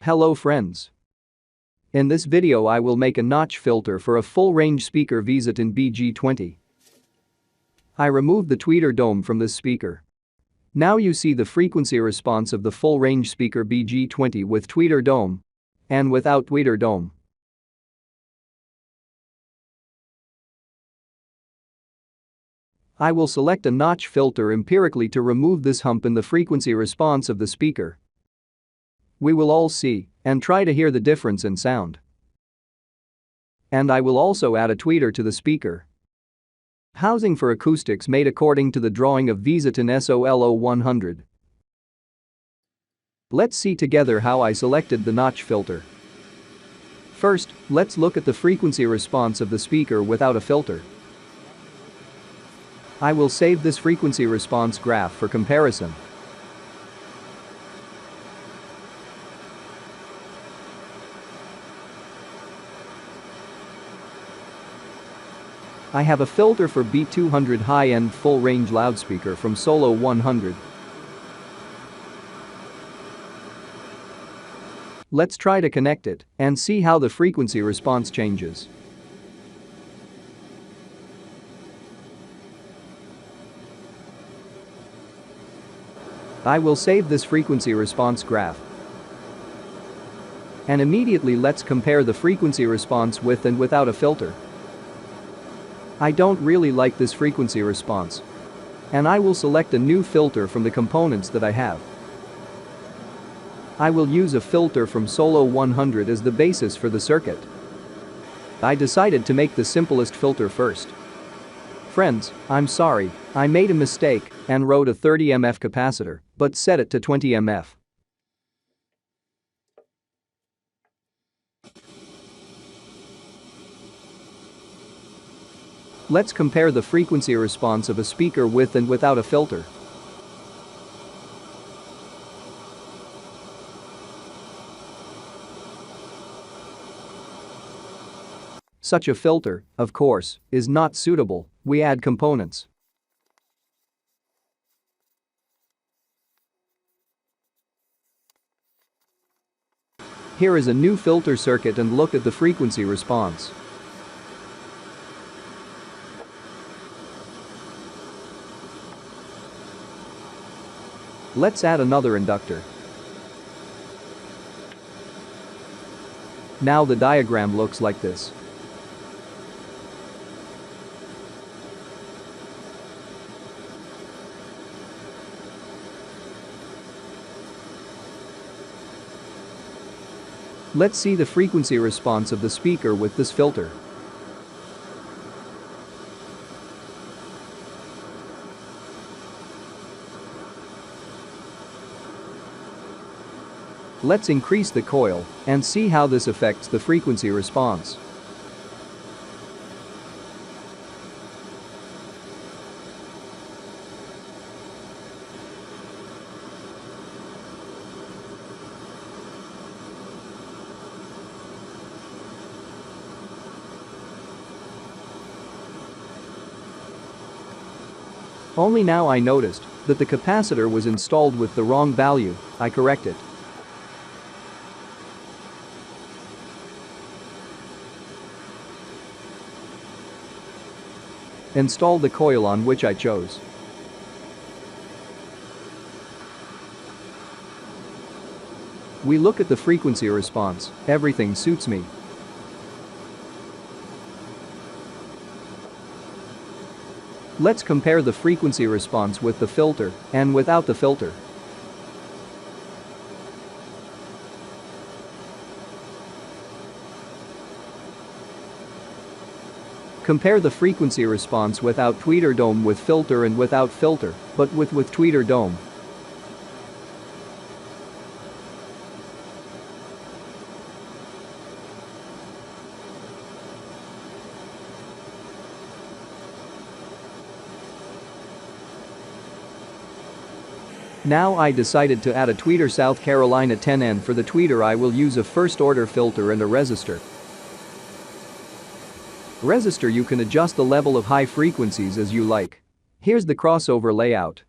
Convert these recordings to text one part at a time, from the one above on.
Hello friends. In this video I will make a notch filter for a full-range speaker Visaton BG20. I removed the tweeter dome from this speaker. Now you see the frequency response of the full-range speaker BG20 with tweeter dome and without tweeter dome. I will select a notch filter empirically to remove this hump in the frequency response of the speaker. We will all see and try to hear the difference in sound. And I will also add a tweeter to the speaker. Housing for acoustics made according to the drawing of Visaton SC 100. Let's see together how I selected the notch filter. First, let's look at the frequency response of the speaker without a filter. I will save this frequency response graph for comparison. I have a filter for B200 high-end full-range loudspeaker from Solo 100. Let's try to connect it and see how the frequency response changes. I will save this frequency response graph. And immediately let's compare the frequency response with and without a filter. I don't really like this frequency response. And I will select a new filter from the components that I have. I will use a filter from Solo 100 as the basis for the circuit. I decided to make the simplest filter first. Friends, I'm sorry, I made a mistake and wrote a 30 mF capacitor, but set it to 20 mF. Let's compare the frequency response of a speaker with and without a filter. Such a filter, of course, is not suitable. We add components. Here is a new filter circuit and look at the frequency response. Let's add another inductor. Now the diagram looks like this. Let's see the frequency response of the speaker with this filter. Let's increase the coil and see how this affects the frequency response. Only now I noticed that the capacitor was installed with the wrong value. I correct it. Install the coil on which I chose. We look at the frequency response. Everything suits me. Let's compare the frequency response with the filter and without the filter. Compare the frequency response without tweeter dome with filter and without filter, but with tweeter dome. Now I decided to add a tweeter South Carolina 10N. For the tweeter I will use a first order filter and a resistor. Resistor you can adjust the level of high frequencies as you like. Here's the crossover layout.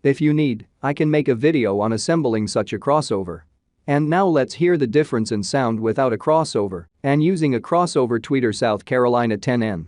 If you need, I can make a video on assembling such a crossover. And now let's hear the difference in sound without a crossover and using a crossover tweeter South Carolina 10N.